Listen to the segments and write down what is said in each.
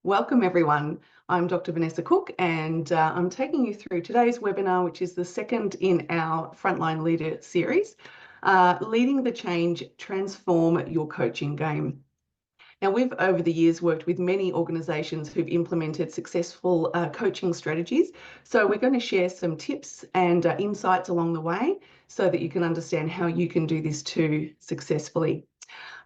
Welcome everyone. I'm Dr. Vanessa Cook and I'm taking you through today's webinar, which is the second in our Frontline Leader series, Leading the Change, Transform Your Coaching Game. Now, we've over the years worked with many organisations who've implemented successful coaching strategies. So we're going to share some tips and insights along the way so that you can understand how you can do this too successfully.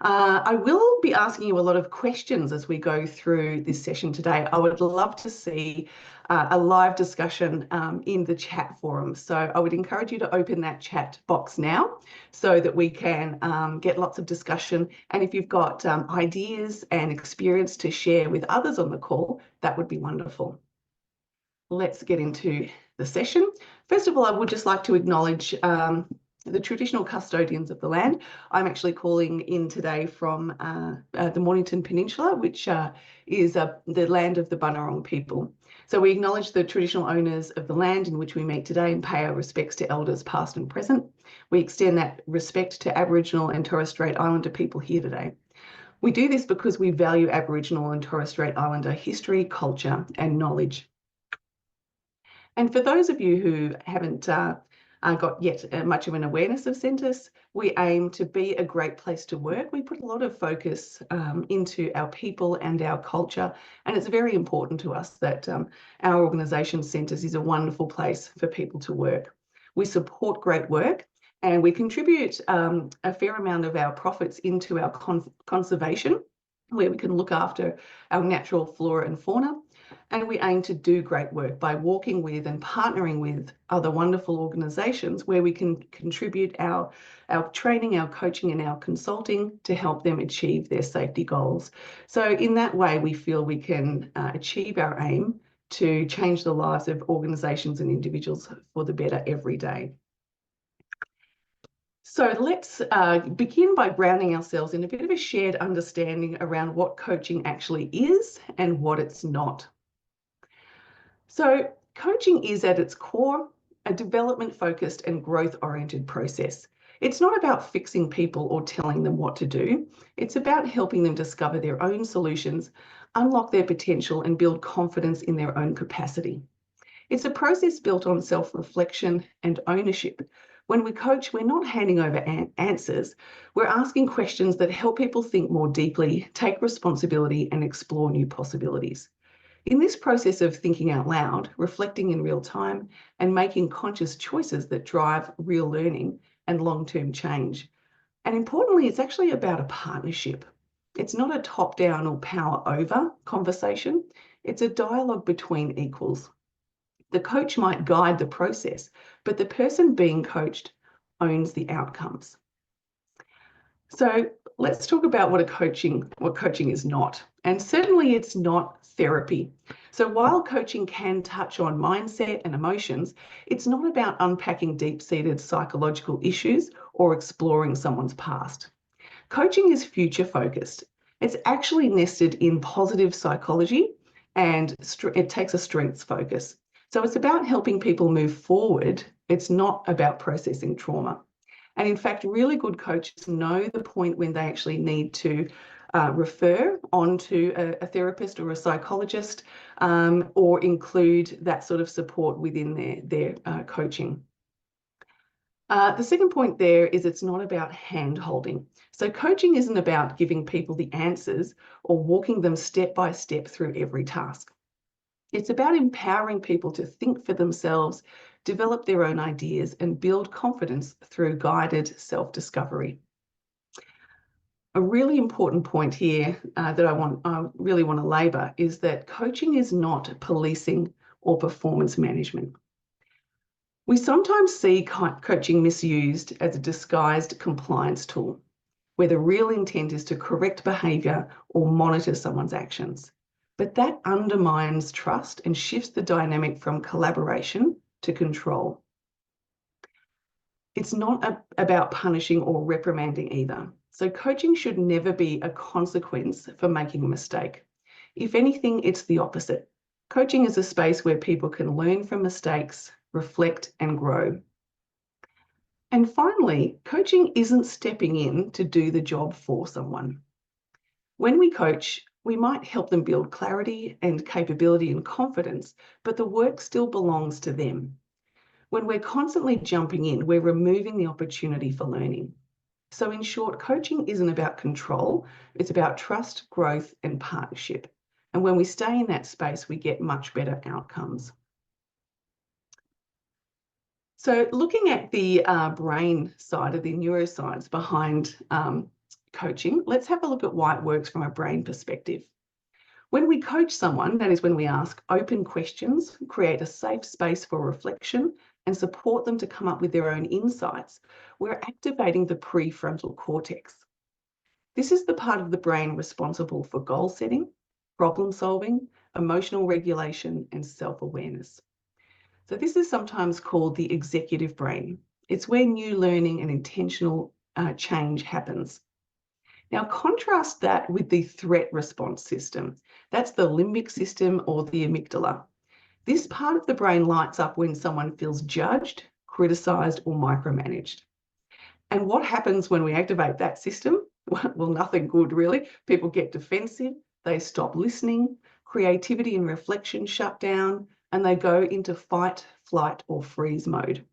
I will be asking you a lot of questions as we go through this session today. I would love to see a live discussion in the chat forum. So I would encourage you to open that chat box now so that we can get lots of discussion. And if you've got ideas and experience to share with others on the call, that would be wonderful. Let's get into the session. First of all, I would just like to acknowledge the traditional custodians of the land. I'm actually calling in today from the Mornington Peninsula, which is the land of the Bunurong people. So we acknowledge the traditional owners of the land in which we meet today and pay our respects to elders past and present. We extend that respect to Aboriginal and Torres Strait Islander people here today. We do this because we value Aboriginal and Torres Strait Islander history, culture, and knowledge. And for those of you who haven't got yet much of an awareness of Sentis, we aim to be a great place to work. We put a lot of focus into our people and our culture, and it's very important to us that our organisation Sentis is a wonderful place for people to work. We support great work and we contribute a fair amount of our profits into our conservation, where we can look after our natural flora and fauna. And we aim to do great work by working with and partnering with other wonderful organisations where we can contribute our training, our coaching and our consulting to help them achieve their safety goals. So in that way, we feel we can achieve our aim to change the lives of organisations and individuals for the better every day. So let's begin by grounding ourselves in a bit of a shared understanding around what coaching actually is and what it's not. So coaching is at its core a development-focused and growth-oriented process. It's not about fixing people or telling them what to do. It's about helping them discover their own solutions, unlock their potential, and build confidence in their own capacity. It's a process built on self-reflection and ownership. When we coach, we're not handing over answers. We're asking questions that help people think more deeply, take responsibility, and explore new possibilities. In this process of thinking out loud, reflecting in real time, and making conscious choices that drive real learning and long-term change. And importantly, it's actually about a partnership. It's not a top-down or power-over conversation. It's a dialogue between equals. The coach might guide the process, but the person being coached owns the outcomes. So let's talk about what coaching is not. And certainly it's not therapy. So while coaching can touch on mindset and emotions, it's not about unpacking deep-seated psychological issues or exploring someone's past. Coaching is future-focused. It's actually nested in positive psychology and it takes a strengths focus. So it's about helping people move forward. It's not about processing trauma. And in fact, really good coaches know the point when they actually need to refer on to a therapist or a psychologist or include that sort of support within their coaching. The second point there is it's not about hand-holding. So coaching isn't about giving people the answers or walking them step by step through every task. It's about empowering people to think for themselves, develop their own ideas, and build confidence through guided self-discovery. A really important point here that I really want to labour is that coaching is not policing or performance management. We sometimes see coaching misused as a disguised compliance tool, where the real intent is to correct behaviour or monitor someone's actions. But that undermines trust and shifts the dynamic from collaboration to control. It's not about punishing or reprimanding either. So coaching should never be a consequence for making a mistake. If anything, it's the opposite. Coaching is a space where people can learn from mistakes, reflect and grow. And finally, coaching isn't stepping in to do the job for someone. When we coach, We might help them build clarity and capability and confidence, but the work still belongs to them. When we're constantly jumping in, we're removing the opportunity for learning. So in short, coaching isn't about control, it's about trust, growth, and partnership. And when we stay in that space, we get much better outcomes. So looking at the brain side of the neuroscience behind coaching, let's have a look at why it works from a brain perspective. When we coach someone, that is when we ask open questions, create a safe space for reflection, and support them to come up with their own insights, we're activating the prefrontal cortex. This is the part of the brain responsible for goal setting, problem solving, emotional regulation, and self-awareness. So this is sometimes called the executive brain. It's where new learning and intentional change happens. Now contrast that with the threat response system. That's the limbic system or the amygdala. This part of the brain lights up when someone feels judged, criticized, or micromanaged. And what happens when we activate that system? Well, nothing good really. People get defensive, they stop listening, creativity and reflection shut down, and they go into fight, flight, or freeze mode.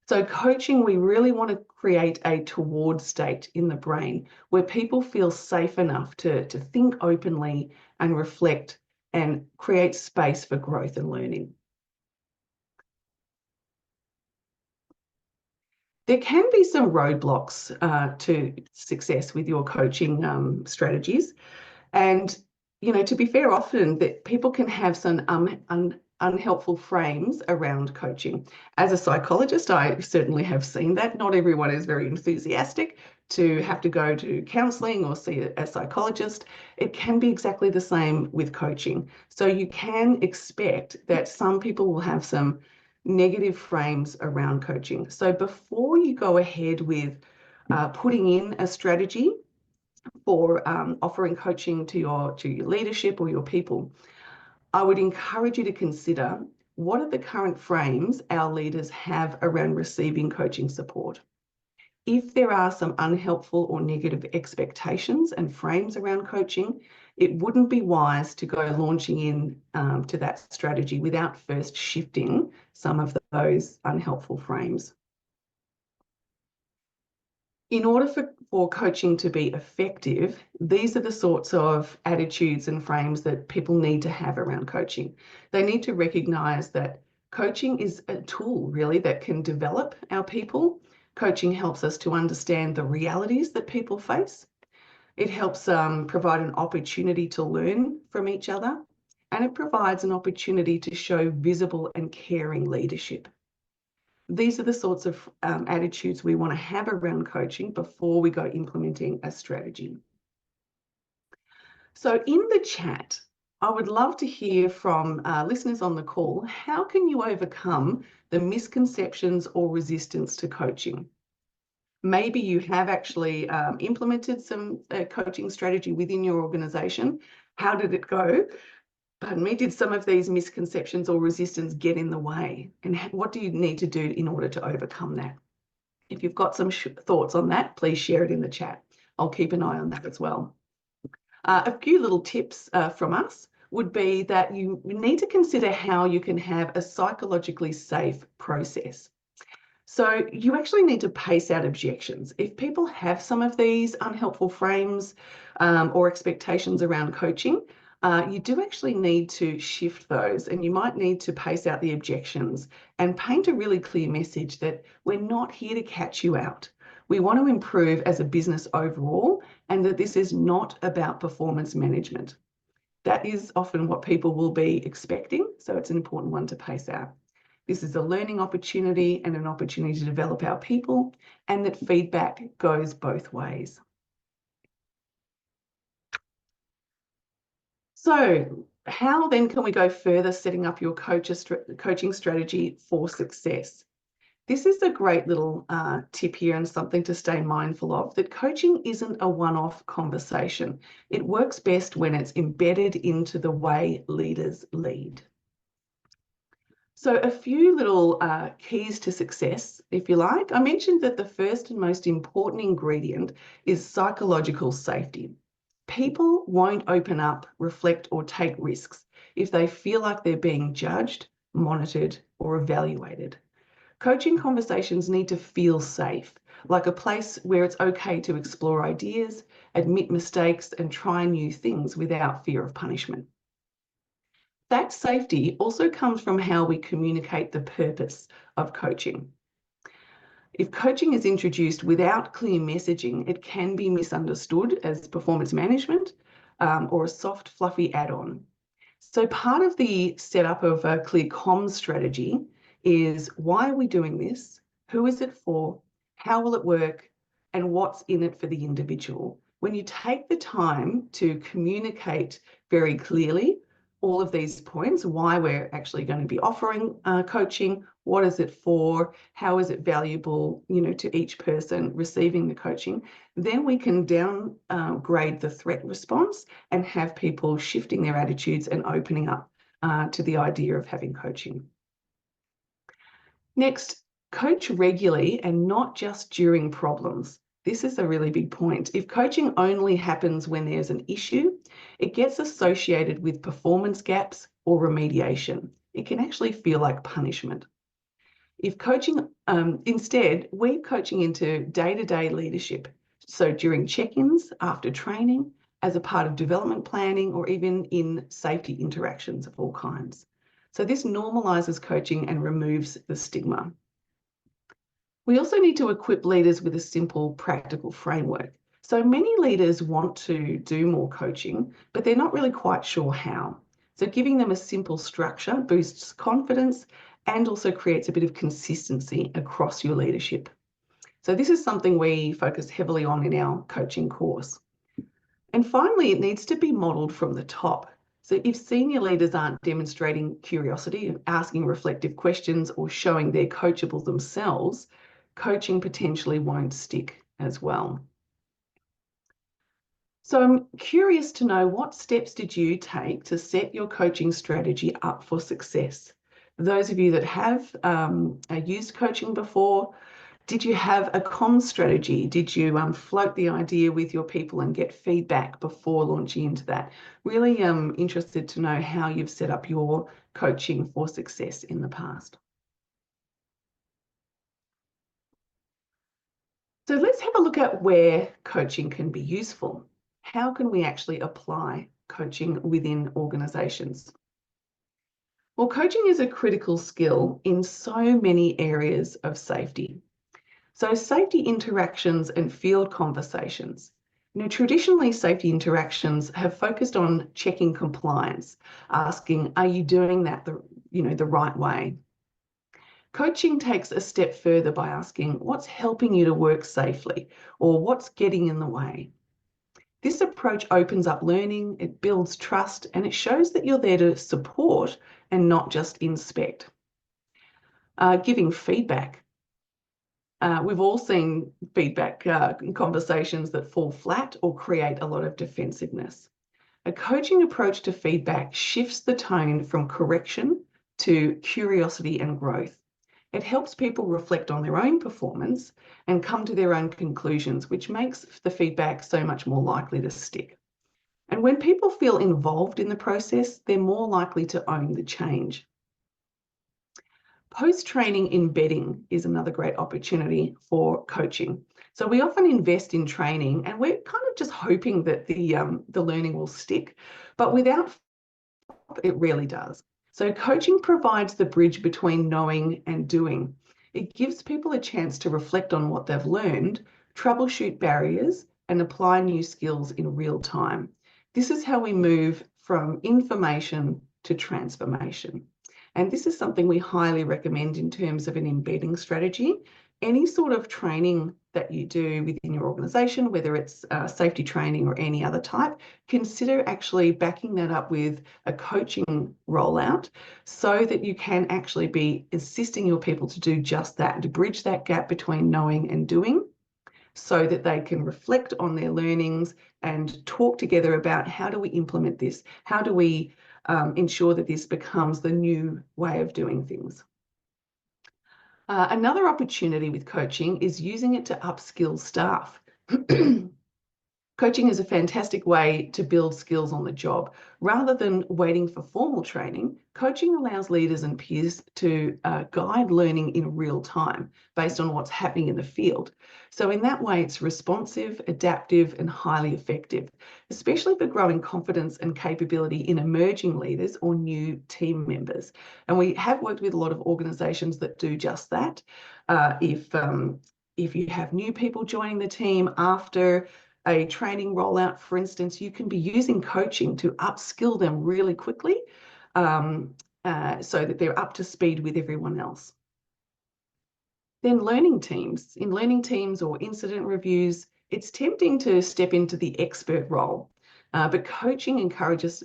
So coaching, we really want to create a toward state in the brain where people feel safe enough to think openly and reflect and create space for growth and learning. There can be some roadblocks to success with your coaching strategies. And, you know, to be fair, often that people can have some unhelpful frames around coaching. As a psychologist, I certainly have seen that. Not everyone is very enthusiastic to have to go to counseling or see a psychologist. It can be exactly the same with coaching. So you can expect that some people will have some negative frames around coaching. So before you go ahead with putting in a strategy for offering coaching to your leadership or your people, I would encourage you to consider what are the current frames our leaders have around receiving coaching support. If there are some unhelpful or negative expectations and frames around coaching, it wouldn't be wise to go launching in to that strategy without first shifting some of those unhelpful frames. In order for coaching to be effective, these are the sorts of attitudes and frames that people need to have around coaching. They need to recognize that coaching is a tool, really, that can develop our people. Coaching helps us to understand the realities that people face. It helps provide an opportunity to learn from each other, and it provides an opportunity to show visible and caring leadership. These are the sorts of attitudes we want to have around coaching before we go implementing a strategy. So in the chat, I would love to hear from listeners on the call, how can you overcome the misconceptions or resistance to coaching? Maybe you have actually implemented some coaching strategy within your organization. How did it go? Pardon me, did some of these misconceptions or resistance get in the way? And what do you need to do in order to overcome that? If you've got some thoughts on that, please share it in the chat. I'll keep an eye on that as well. A few little tips from us would be that you need to consider how you can have a psychologically safe process. So you actually need to pace out objections. If people have some of these unhelpful frames or expectations around coaching, you do actually need to shift those, and you might need to pace out the objections and paint a really clear message that we're not here to catch you out. We want to improve as a business overall, and that this is not about performance management. That is often what people will be expecting, so it's an important one to pace out. This is a learning opportunity and an opportunity to develop our people, and that feedback goes both ways. So how then can we go further setting up your coaching strategy for success? This is a great little tip here and something to stay mindful of, that coaching isn't a one-off conversation. It works best when it's embedded into the way leaders lead. So a few little keys to success, if you like. I mentioned that the first and most important ingredient is psychological safety. People won't open up, reflect, or take risks if they feel like they're being judged, monitored, or evaluated. Coaching conversations need to feel safe, like a place where it's okay to explore ideas, admit mistakes, and try new things without fear of punishment. That safety also comes from how we communicate the purpose of coaching. If coaching is introduced without clear messaging, it can be misunderstood as performance management or a soft, fluffy add-on. So part of the setup of a clear comms strategy is, why are we doing this? Who is it for? How will it work? And what's in it for the individual? When you take the time to communicate very clearly all of these points, why we're actually going to be offering coaching, what is it for, how is it valuable, to each person receiving the coaching, then we can downgrade the threat response and have people shifting their attitudes and opening up to the idea of having coaching. Next, coach regularly and not just during problems. This is a really big point. If coaching only happens when there's an issue, it gets associated with performance gaps or remediation. It can actually feel like punishment. If coaching, instead, weave coaching into day-to-day leadership. So during check-ins, after training, as a part of development planning, or even in safety interactions of all kinds. So this normalizes coaching and removes the stigma. We also need to equip leaders with a simple, practical framework. So many leaders want to do more coaching, but they're not really quite sure how. So giving them a simple structure boosts confidence and also creates a bit of consistency across your leadership. So this is something we focus heavily on in our coaching course. And finally, it needs to be modeled from the top. So if senior leaders aren't demonstrating curiosity, asking reflective questions, or showing they're coachable themselves, coaching potentially won't stick as well. So I'm curious to know, what steps did you take to set your coaching strategy up for success? Those of you that have used coaching before, did you have a comms strategy? Did you float the idea with your people and get feedback before launching into that? Really interested to know how you've set up your coaching for success in the past. So let's have a look at where coaching can be useful. How can we actually apply coaching within organizations? Well, coaching is a critical skill in so many areas of safety. So safety interactions and field conversations. Traditionally, safety interactions have focused on checking compliance, asking, are you doing that the right way? Coaching takes a step further by asking, what's helping you to work safely, or what's getting in the way? This approach opens up learning, it builds trust, and it shows that you're there to support and not just inspect. Giving feedback. We've all seen feedback conversations that fall flat or create a lot of defensiveness. A coaching approach to feedback shifts the tone from correction to curiosity and growth. It helps people reflect on their own performance and come to their own conclusions, which makes the feedback so much more likely to stick. And when people feel involved in the process, they're more likely to own the change. Post-training embedding is another great opportunity for coaching. So we often invest in training and we're kind of just hoping that the learning will stick, but without it really does. So coaching provides the bridge between knowing and doing. It gives people a chance to reflect on what they've learned, troubleshoot barriers, and apply new skills in real time. This is how we move from information to transformation. And this is something we highly recommend in terms of an embedding strategy. Any sort of training that you do within your organization, whether it's safety training or any other type, consider actually backing that up with a coaching rollout so that you can actually be assisting your people to do just that, to bridge that gap between knowing and doing, so that they can reflect on their learnings and talk together about, how do we implement this? How do we ensure that this becomes the new way of doing things? Another opportunity with coaching is using it to upskill staff. Coaching is a fantastic way to build skills on the job. Rather than waiting for formal training, coaching allows leaders and peers to guide learning in real time based on what's happening in the field. So in that way, it's responsive, adaptive, and highly effective, especially for growing confidence and capability in emerging leaders or new team members. And we have worked with a lot of organizations that do just that. If you have new people joining the team after a training rollout, for instance, you can be using coaching to upskill them really quickly so that they're up to speed with everyone else. Then learning teams. In learning teams or incident reviews, it's tempting to step into the expert role, but coaching encourages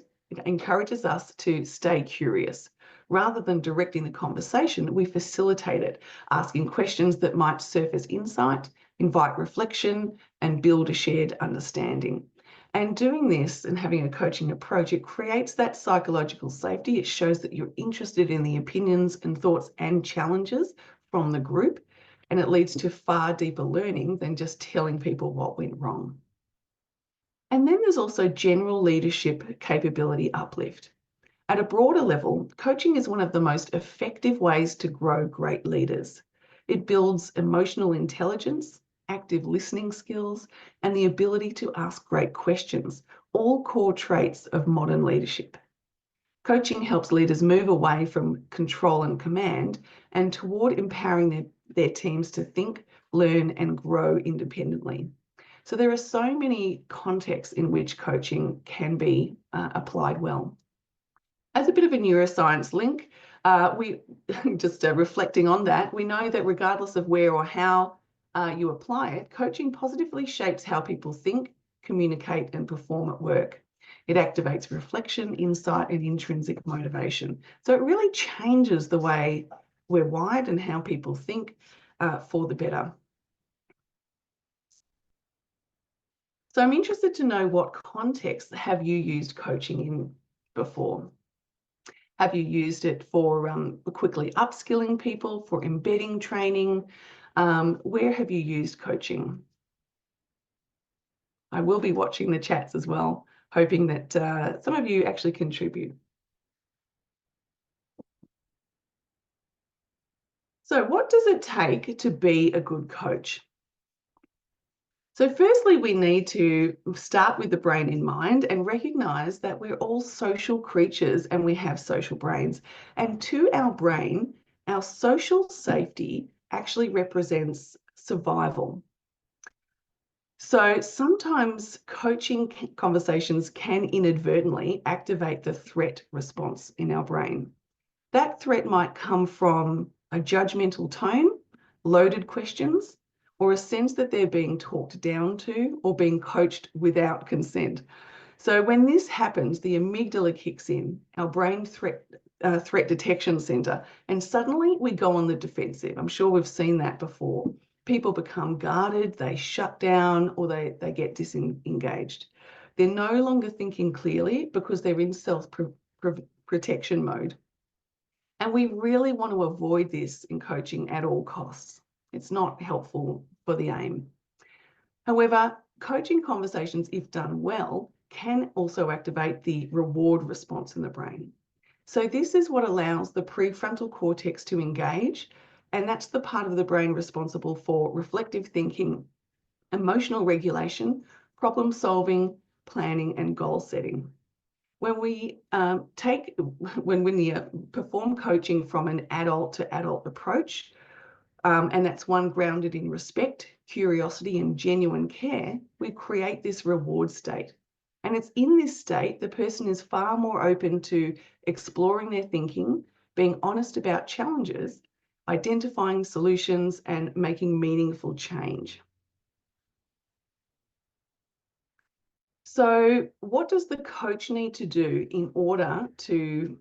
us to stay curious. Rather than directing the conversation, we facilitate it, asking questions that might surface insight, invite reflection, and build a shared understanding. And doing this and having a coaching approach, it creates that psychological safety. It shows that you're interested in the opinions and thoughts and challenges from the group, and it leads to far deeper learning than just telling people what went wrong. And then there's also general leadership capability uplift. At a broader level, coaching is one of the most effective ways to grow great leaders. It builds emotional intelligence, active listening skills, and the ability to ask great questions, all core traits of modern leadership. Coaching helps leaders move away from control and command and toward empowering their teams to think, learn, and grow independently. So there are so many contexts in which coaching can be applied well. As a bit of a neuroscience link, we just reflecting on that, we know that regardless of where or how you apply it, coaching positively shapes how people think, communicate, and perform at work. It activates reflection, insight, and intrinsic motivation. So it really changes the way we're wired and how people think for the better. So I'm interested to know, what context have you used coaching in before? Have you used it for quickly upskilling people, for embedding training? Where have you used coaching? I will be watching the chats as well, hoping that some of you actually contribute. So what does it take to be a good coach? So firstly, we need to start with the brain in mind and recognize that we're all social creatures and we have social brains. And to our brain, our social safety actually represents survival. So sometimes coaching conversations can inadvertently activate the threat response in our brain. That threat might come from a judgmental tone, loaded questions, or a sense that they're being talked down to or being coached without consent. So when this happens, the amygdala kicks in, our brain threat detection center, and suddenly we go on the defensive. I'm sure we've seen that before. People become guarded, they shut down, or they get disengaged. They're no longer thinking clearly because they're in self-protection mode. And we really want to avoid this in coaching at all costs. It's not helpful for the aim. However, coaching conversations, if done well, can also activate the reward response in the brain. So this is what allows the prefrontal cortex to engage, and that's the part of the brain responsible for reflective thinking, emotional regulation, problem solving, planning, and goal setting. When we perform coaching from an adult to adult approach, and that's one grounded in respect, curiosity, and genuine care, we create this reward state. And it's in this state, the person is far more open to exploring their thinking, being honest about challenges, identifying solutions, and making meaningful change. So what does the coach need to do in order to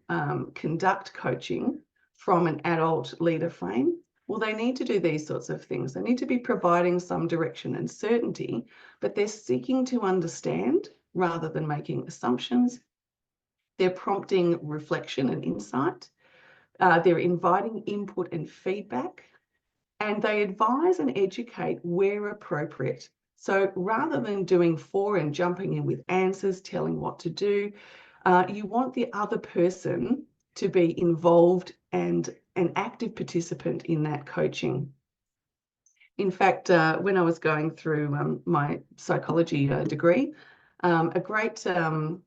conduct coaching from an adult leader frame? Well, they need to do these sorts of things. They need to be providing some direction and certainty, but they're seeking to understand rather than making assumptions. They're prompting reflection and insight. They're inviting input and feedback, and they advise and educate where appropriate. So rather than doing for and jumping in with answers, telling what to do, you want the other person to be involved and an active participant in that coaching. In fact, when I was going through my psychology degree, a great one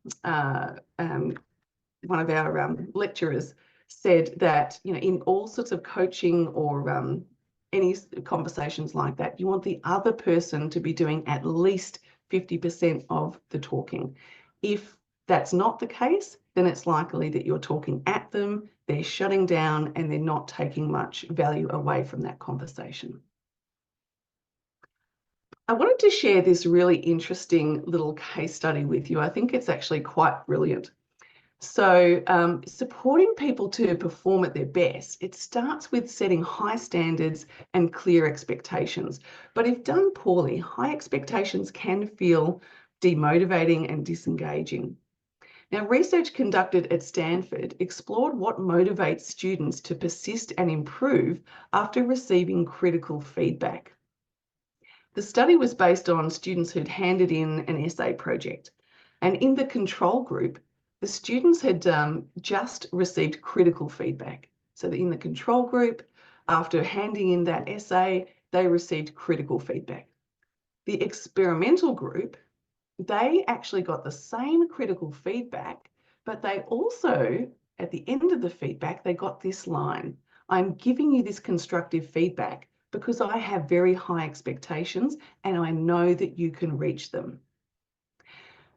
of our lecturers said that, you know, in all sorts of coaching or any conversations like that, you want the other person to be doing at least 50% of the talking. If that's not the case, then it's likely that you're talking at them, they're shutting down, and they're not taking much value away from that conversation. I wanted to share this really interesting little case study with you. I think it's actually quite brilliant. So supporting people to perform at their best, it starts with setting high standards and clear expectations. But if done poorly, high expectations can feel demotivating and disengaging. Now, research conducted at Stanford explored what motivates students to persist and improve after receiving critical feedback. The study was based on students who'd handed in an essay project. And in the control group, the students had just received critical feedback. So that in the control group, after handing in that essay, they received critical feedback. The experimental group, they actually got the same critical feedback, but they also, at the end of the feedback, they got this line: I'm giving you this constructive feedback because I have very high expectations and I know that you can reach them.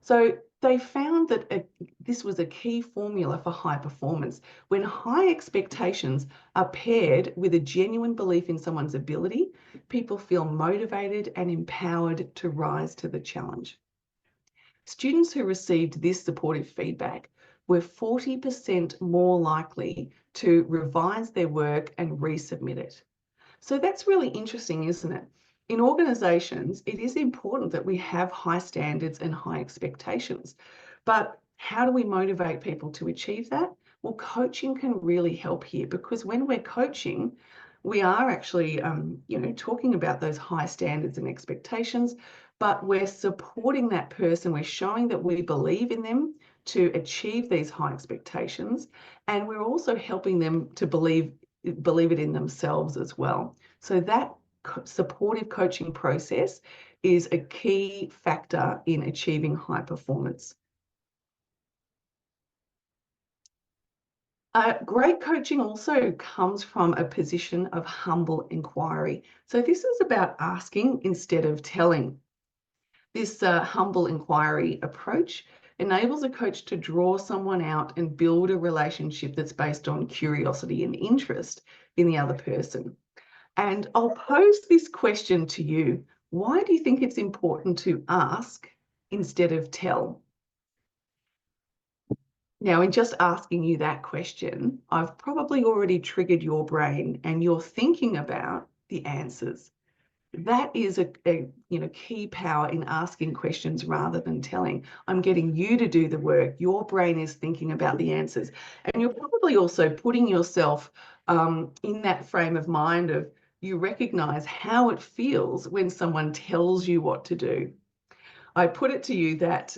So they found that this was a key formula for high performance. When high expectations are paired with a genuine belief in someone's ability, people feel motivated and empowered to rise to the challenge. Students who received this supportive feedback were 40% more likely to revise their work and resubmit it. So that's really interesting, isn't it? In organizations, it is important that we have high standards and high expectations. But how do we motivate people to achieve that? Well, coaching can really help here, because when we're coaching, we are actually, talking about those high standards and expectations, but we're supporting that person. We're showing that we believe in them to achieve these high expectations, and we're also helping them to believe it in themselves as well. So that supportive coaching process is a key factor in achieving high performance. Great coaching also comes from a position of humble inquiry. So this is about asking instead of telling. This humble inquiry approach enables a coach to draw someone out and build a relationship that's based on curiosity and interest in the other person. And I'll pose this question to you. Why do you think it's important to ask instead of tell? Now, in just asking you that question, I've probably already triggered your brain and you're thinking about the answers. That is a key power in asking questions rather than telling. I'm getting you to do the work. Your brain is thinking about the answers. And you're probably also putting yourself in that frame of mind of, you recognize how it feels when someone tells you what to do. I put it to you that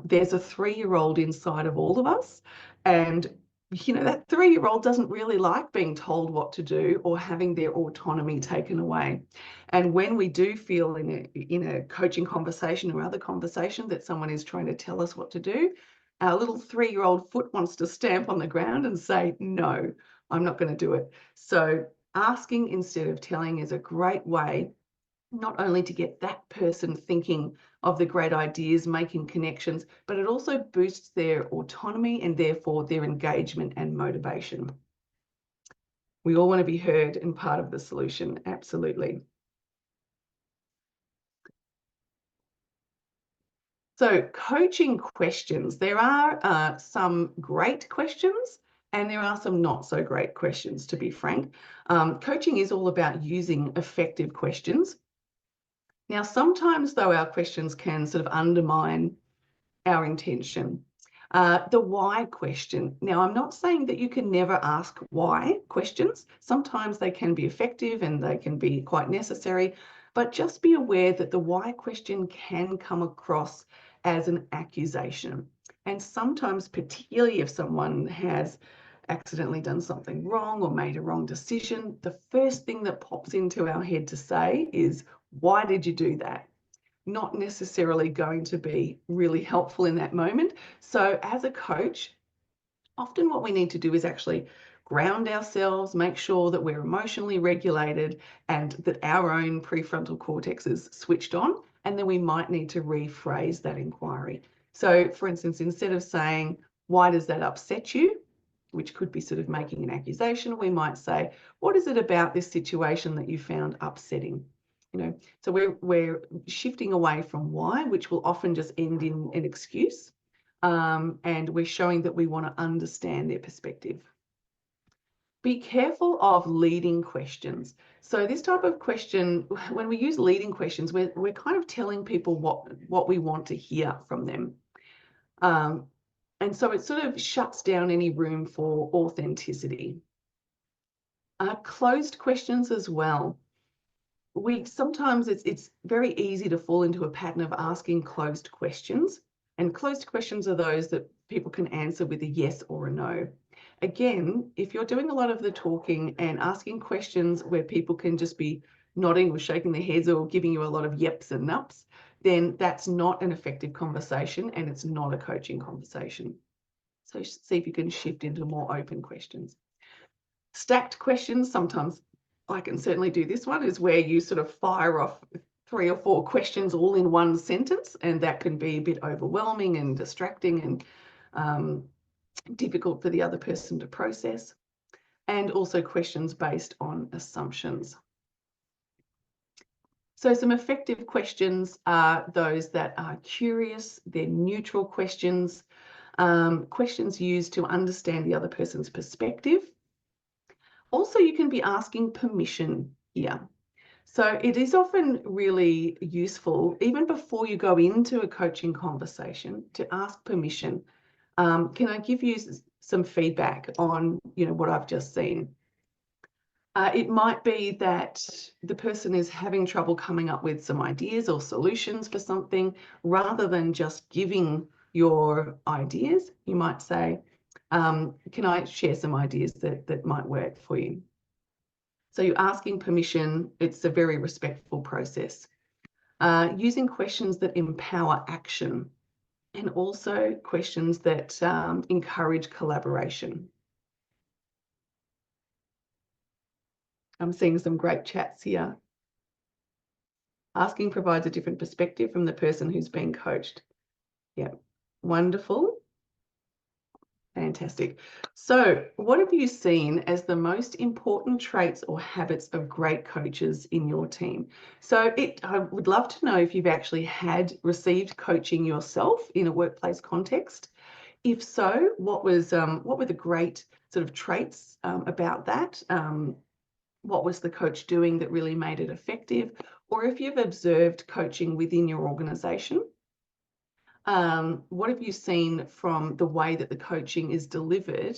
there's a 3-year-old inside of all of us, and that 3-year-old doesn't really like being told what to do or having their autonomy taken away. And when we do feel in a coaching conversation or other conversation that someone is trying to tell us what to do, our little 3-year-old foot wants to stamp on the ground and say, no, I'm not going to do it. So asking instead of telling is a great way not only to get that person thinking of the great ideas, making connections, but it also boosts their autonomy and therefore their engagement and motivation. We all want to be heard and part of the solution, absolutely. So coaching questions, there are some great questions and there are some not so great questions, to be frank. Coaching is all about using effective questions. Now, sometimes though, our questions can sort of undermine our intention. The why question. Now, I'm not saying that you can never ask why questions. Sometimes they can be effective and they can be quite necessary, But just be aware that the why question can come across as an accusation. And sometimes, particularly if someone has accidentally done something wrong or made a wrong decision, the first thing that pops into our head to say is, why did you do that? Not necessarily going to be really helpful in that moment. So as a coach, often what we need to do is actually ground ourselves, make sure that we're emotionally regulated and that our own prefrontal cortex is switched on, and then we might need to rephrase that inquiry. So for instance, instead of saying, why does that upset you? Which could be sort of making an accusation, we might say, what is it about this situation that you found upsetting? So we're shifting away from why, which will often just end in an excuse. And we're showing that we want to understand their perspective. Be careful of leading questions. So this type of question, when we use leading questions, we're kind of telling people what we want to hear from them. And so it sort of shuts down any room for authenticity. Closed questions as well. Sometimes it's very easy to fall into a pattern of asking closed questions. And closed questions are those that people can answer with a yes or a no. Again, if you're doing a lot of the talking and asking questions where people can just be nodding or shaking their heads or giving you a lot of yeps and nups, then that's not an effective conversation and it's not a coaching conversation. So see if you can shift into more open questions. Stacked questions, sometimes I can certainly do this one, is where you sort of fire off 3 or 4 questions all in one sentence, and that can be a bit overwhelming and distracting and difficult for the other person to process. And also questions based on assumptions. So some effective questions are those that are curious, they're neutral questions, questions used to understand the other person's perspective. Also, you can be asking permission here. So it is often really useful, even before you go into a coaching conversation, to ask permission. Can I give you some feedback on, what I've just seen? It might be that the person is having trouble coming up with some ideas or solutions for something. Rather than just giving your ideas, you might say, can I share some ideas that might work for you? So you're asking permission. It's a very respectful process. Using questions that empower action, and also questions that encourage collaboration. I'm seeing some great chats here. Asking provides a different perspective from the person who's being coached. Yeah, wonderful. Fantastic. So what have you seen as the most important traits or habits of great coaches in your team? So I would love to know if you've actually received coaching yourself in a workplace context. If so, what were the great sort of traits about that? What was the coach doing that really made it effective? Or if you've observed coaching within your organization, what have you seen from the way that the coaching is delivered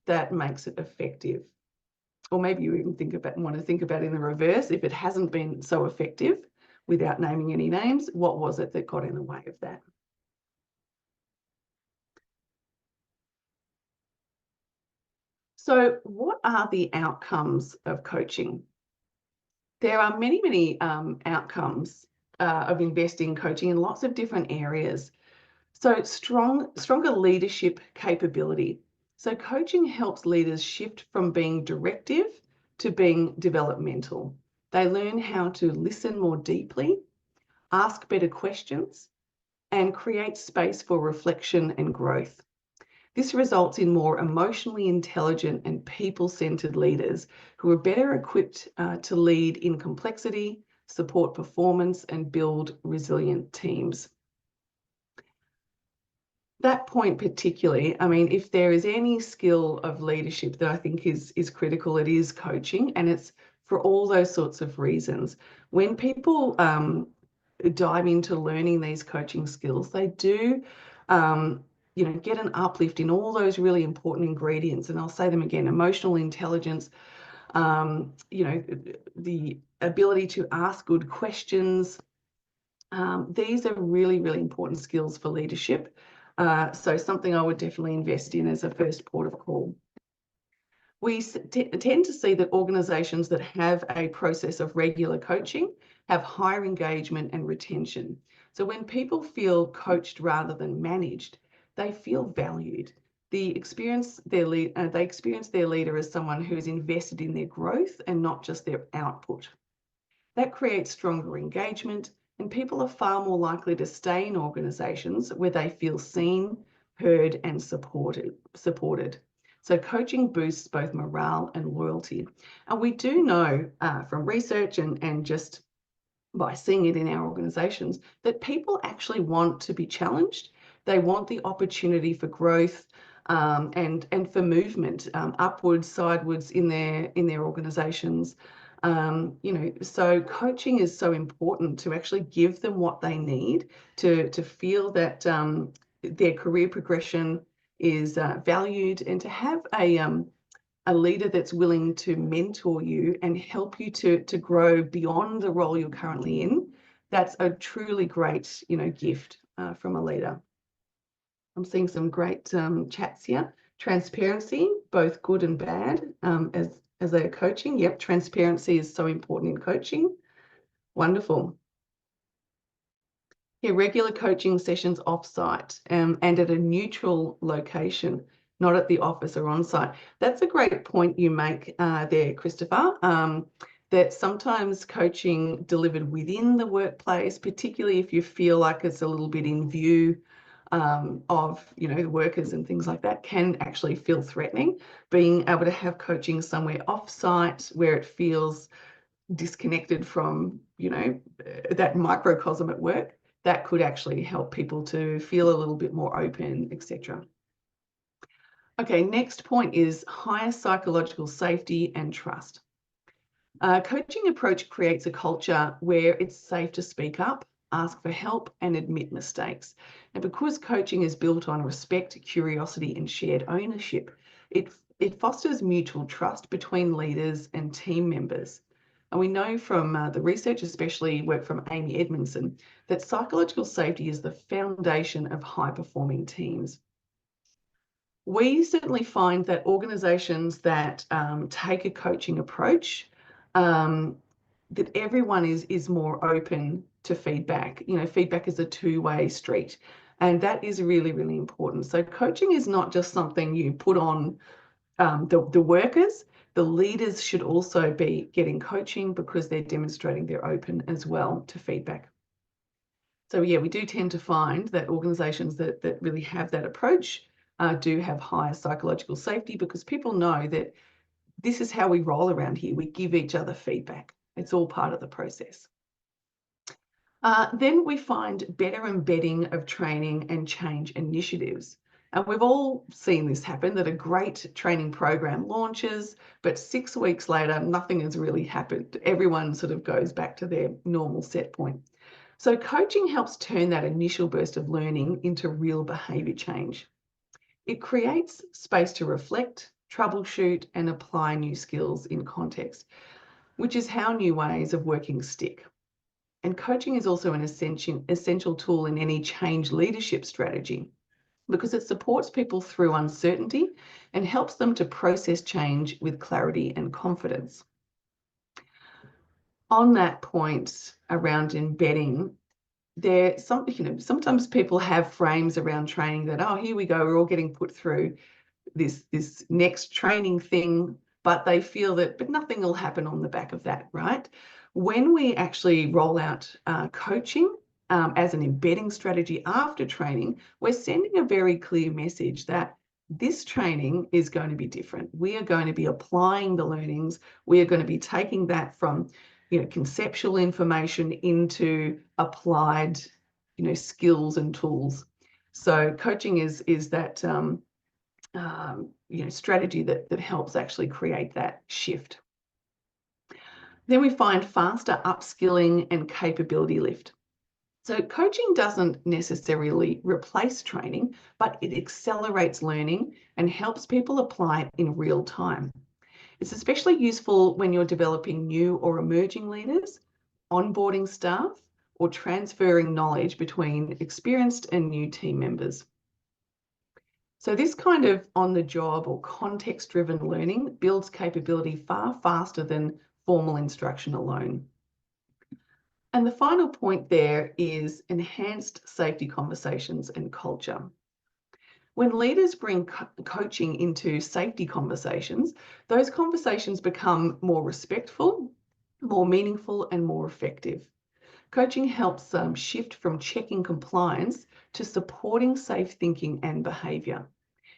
that makes it effective? Or maybe you even want to think about in the reverse, if it hasn't been so effective, without naming any names, what was it that got in the way of that? So what are the outcomes of coaching? There are many, many outcomes of investing in coaching in lots of different areas. So stronger leadership capability. So coaching helps leaders shift from being directive to being developmental. They learn how to listen more deeply, ask better questions, and create space for reflection and growth. This results in more emotionally intelligent and people-centered leaders who are better equipped to lead in complexity, support performance, and build resilient teams. That point particularly, I mean, if there is any skill of leadership that I think is critical, it is coaching, and it's for all those sorts of reasons. When people dive into learning these coaching skills, they do get an uplift in all those really important ingredients. And I'll say them again: emotional intelligence, you know, the ability to ask good questions. These are really, really important skills for leadership. So something I would definitely invest in as a first port of call. We tend to see that organisations that have a process of regular coaching have higher engagement and retention. So when people feel coached rather than managed, they feel valued. They experience their leader as someone who is invested in their growth and not just their output. That creates stronger engagement, and people are far more likely to stay in organisations where they feel seen, heard, and supported. So coaching boosts both morale and loyalty. And we do know from research and just by seeing it in our organisations that people actually want to be challenged. They want the opportunity for growth and for movement upwards, sidewards in their organisations. You know, so coaching is so important to actually give them what they need to feel that their career progression is valued, and to have a leader that's willing to mentor you and help you to grow beyond the role you're currently in. That's a truly great, you know, gift from a leader. I'm seeing some great chats here. Transparency, both good and bad, as they are coaching. Yep, transparency is so important in coaching. Wonderful. Yeah, regular coaching sessions off-site and at a neutral location, not at the office or on-site. That's a great point you make there, Christopher, that sometimes coaching delivered within the workplace, particularly if you feel like it's a little bit in view of, you know, the workers and things like that, can actually feel threatening. Being able to have coaching somewhere off-site where it feels disconnected from, you know, that microcosm at work, that could actually help people to feel a little bit more open, etc. Okay, next point is higher psychological safety and trust. Coaching approach creates a culture where it's safe to speak up, ask for help, and admit mistakes. And because coaching is built on respect, curiosity, and shared ownership, it fosters mutual trust between leaders and team members. And we know from the research, especially work from Amy Edmondson, that psychological safety is the foundation of high-performing teams. We certainly find that organisations that take a coaching approach, that everyone is more open to feedback. You know, feedback is a two-way street, and that is really, really important. So coaching is not just something you put on the workers. The leaders should also be getting coaching because they're demonstrating they're open as well to feedback. So yeah, we do tend to find that organisations that really have that approach do have higher psychological safety, because people know that this is how we roll around here. We give each other feedback. It's all part of the process. Then we find better embedding of training and change initiatives. And we've all seen this happen, that a great training program launches, but 6 weeks later, nothing has really happened. Everyone sort of goes back to their normal set point. So coaching helps turn that initial burst of learning into real behaviour change. It creates space to reflect, troubleshoot, and apply new skills in context, which is how new ways of working stick. And coaching is also an essential tool in any change leadership strategy, because it supports people through uncertainty and helps them to process change with clarity and confidence. On that point around embedding, sometimes people have frames around training that, oh, here we go, we're all getting put through this next training thing, but they feel that, but nothing will happen on the back of that, right? When we actually roll out coaching as an embedding strategy after training, we're sending a very clear message that this training is going to be different. We are going to be applying the learnings. We are going to be taking that from, you know, conceptual information into applied, you know, skills and tools. So coaching is that you know, strategy that helps actually create that shift. Then we find faster upskilling and capability lift. So coaching doesn't necessarily replace training, but it accelerates learning and helps people apply it in real time. It's especially useful when you're developing new or emerging leaders, onboarding staff, or transferring knowledge between experienced and new team members. So this kind of on-the-job or context-driven learning builds capability far faster than formal instruction alone. And the final point there is enhanced safety conversations and culture. When leaders bring coaching into safety conversations, those conversations become more respectful, more meaningful, and more effective. Coaching helps shift from checking compliance to supporting safe thinking and behaviour.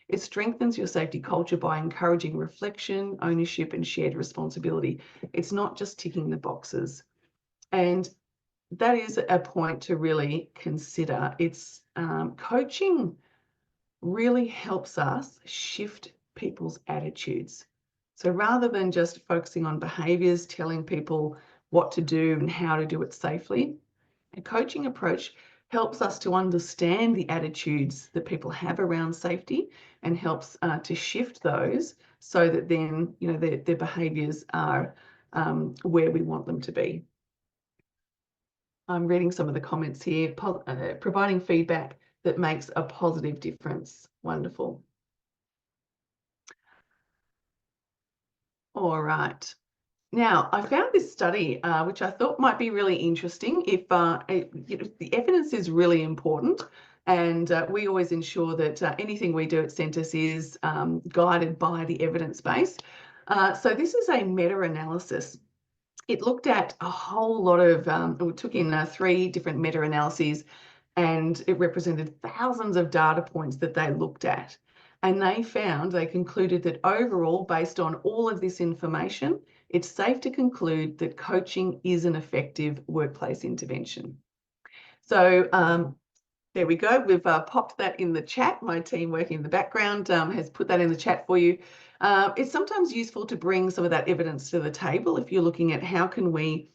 It strengthens your safety culture by encouraging reflection, ownership, and shared responsibility. It's not just ticking the boxes. And that is a point to really consider. It's coaching really helps us shift people's attitudes. So rather than just focusing on behaviours, telling people what to do and how to do it safely, a coaching approach helps us to understand the attitudes that people have around safety and helps to shift those so that then, you know, their behaviours are where we want them to be. I'm reading some of the comments here. Providing feedback that makes a positive difference. Wonderful. All right. Now, I found this study, which I thought might be really interesting. If you know, the evidence is really important, and we always ensure that anything we do at Sentis is guided by the evidence base. So this is a meta-analysis. It looked at a whole lot of, it took in 3 different meta-analyses, and it represented thousands of data points that they looked at. And they concluded that overall, based on all of this information, it's safe to conclude that coaching is an effective workplace intervention. So there we go. We've popped that in the chat. My team working in the background has put that in the chat for you. It's sometimes useful to bring some of that evidence to the table if you're looking at how can we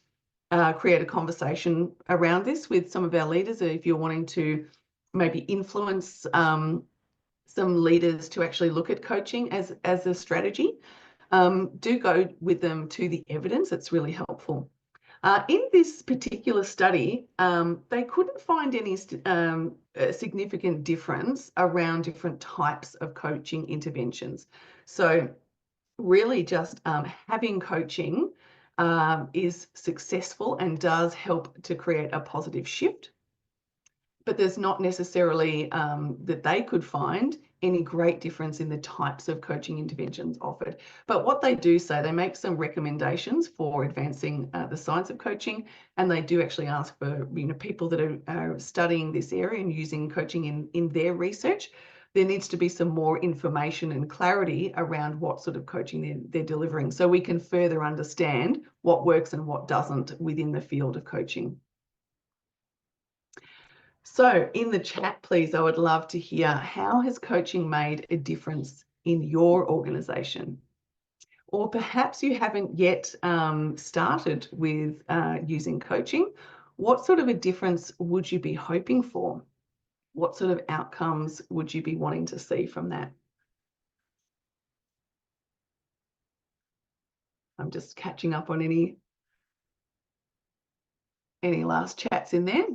create a conversation around this with some of our leaders, if you're wanting to maybe influence some leaders to actually look at coaching as a strategy. Do go with them to the evidence. It's really helpful. In this particular study, they couldn't find any significant difference around different types of coaching interventions. So really just having coaching is successful and does help to create a positive shift. But there's not necessarily that they could find any great difference in the types of coaching interventions offered. But what they do say, they make some recommendations for advancing the science of coaching, and they do actually ask for, you know, people that are studying this area and using coaching in their research. There needs to be some more information and clarity around what sort of coaching they're delivering, so we can further understand what works and what doesn't within the field of coaching. So in the chat, please, I would love to hear, how has coaching made a difference in your organisation? Or perhaps you haven't yet started with using coaching. What sort of a difference would you be hoping for? What sort of outcomes would you be wanting to see from that? I'm just catching up on any last chats in there.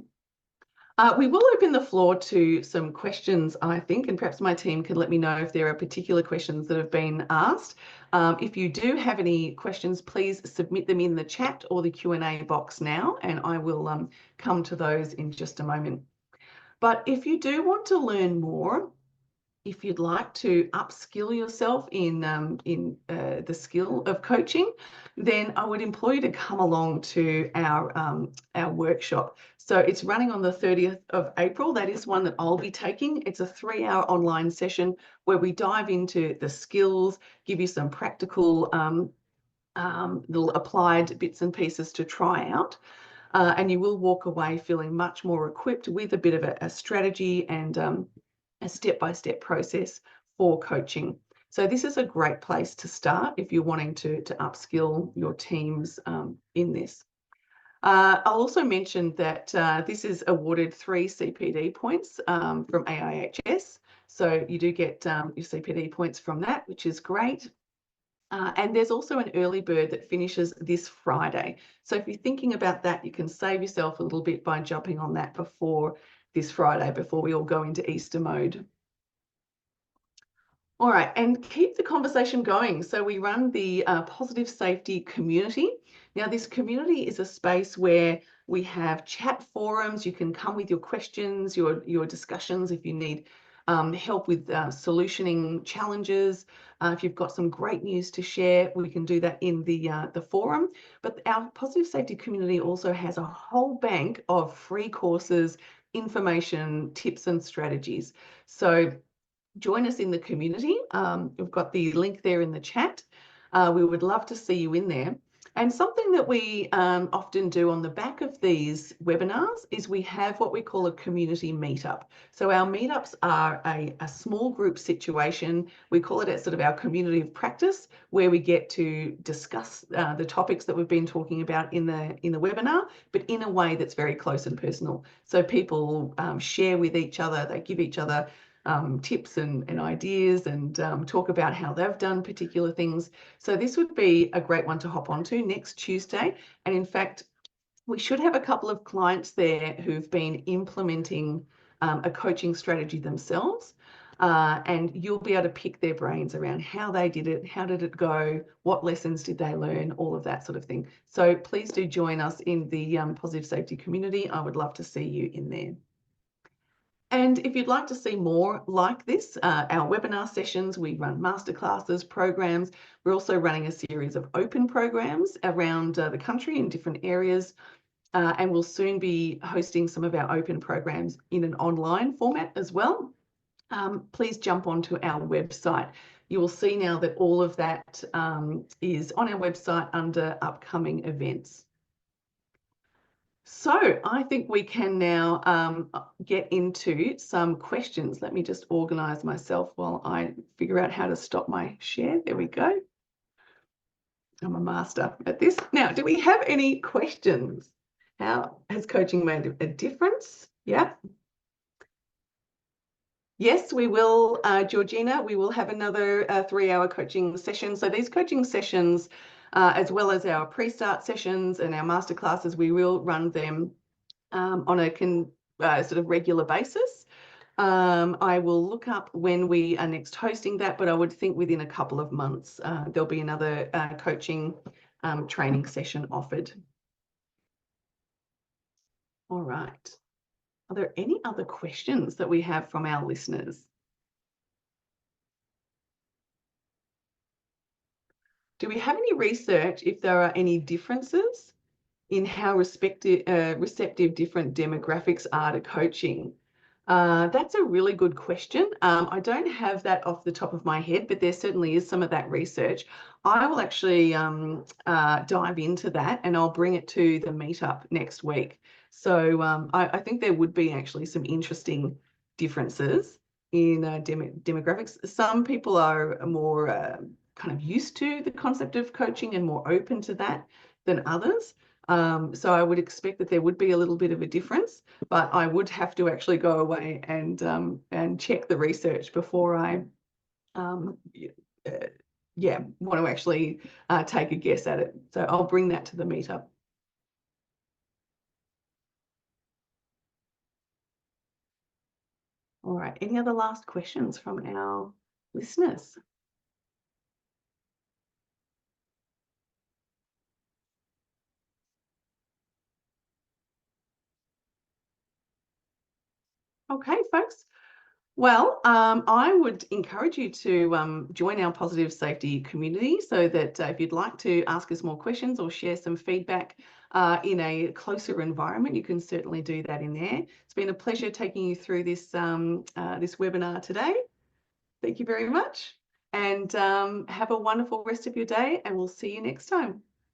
We will open the floor to some questions, I think, and perhaps my team can let me know if there are particular questions that have been asked. If you do have any questions, please submit them in the chat or the Q&A box now, and I will come to those in just a moment. But if you do want to learn more, if you'd like to upskill yourself in the skill of coaching, then I would implore you to come along to our workshop. So it's running on the 30th of April. That is one that I'll be taking. It's a 3-hour online session where we dive into the skills, give you some practical little applied bits and pieces to try out. And you will walk away feeling much more equipped with a bit of a strategy and a step-by-step process for coaching. So this is a great place to start if you're wanting to upskill your teams in this. I'll also mention that this is awarded 3 CPD points from AIHS. So you do get your CPD points from that, which is great. And there's also an early bird that finishes this Friday. So if you're thinking about that, you can save yourself a little bit by jumping on that before this Friday, before we all go into Easter mode. All right, and keep the conversation going. So we run the Positive Safety Community. Now, this community is a space where we have chat forums. You can come with your questions, your discussions if you need help with solutioning challenges. If you've got some great news to share, we can do that in the forum. But our Positive Safety Community also has a whole bank of free courses, information, tips and strategies. So join us in the community. We've got the link there in the chat. We would love to see you in there. And something that we often do on the back of these webinars is we have what we call a community meetup. So our meetups are a small group situation. We call it sort of our community of practice, where we get to discuss the topics that we've been talking about in the webinar, but in a way that's very close and personal. So people share with each other, they give each other tips and ideas and talk about how they've done particular things. So this would be a great one to hop onto next Tuesday. And in fact, we should have a couple of clients there who've been implementing a coaching strategy themselves. And you'll be able to pick their brains around how they did it, how did it go, what lessons did they learn, all of that sort of thing. So please do join us in the Positive Safety Community. I would love to see you in there. And if you'd like to see more like this, our webinar sessions, we run masterclasses, programs. We're also running a series of open programs around the country in different areas. And we'll soon be hosting some of our open programs in an online format as well. Please jump onto our website. You will see now that all of that is on our website under upcoming events. So I think we can now get into some questions. Let me just organize myself while I figure out how to stop my share. There we go. I'm a master at this. Now, do we have any questions? How has coaching made a difference? Yeah. Yes, we will, Georgina, we will have another 3-hour coaching session. So these coaching sessions, as well as our pre-start sessions and our masterclasses, we will run them on a sort of regular basis. I will look up when we are next hosting that, but I would think within a couple of months, there'll be another coaching training session offered. All right. Are there any other questions that we have from our listeners? Do we have any research if there are any differences in how receptive different demographics are to coaching? That's a really good question. I don't have that off the top of my head, but there certainly is some of that research. I will actually dive into that and I'll bring it to the meetup next week. So I think there would be actually some interesting differences in demographics. Some people are more kind of used to the concept of coaching and more open to that than others. So I would expect that there would be a little bit of a difference, but I would have to actually go away and check the research before I want to actually take a guess at it. So I'll bring that to the meetup. All right, any other last questions from our listeners? Okay, folks. Well, I would encourage you to join our Positive Safety community so that if you'd like to ask us more questions or share some feedback in a closer environment, you can certainly do that in there. It's been a pleasure taking you through this, this webinar today. Thank you very much and have a wonderful rest of your day and we'll see you next time.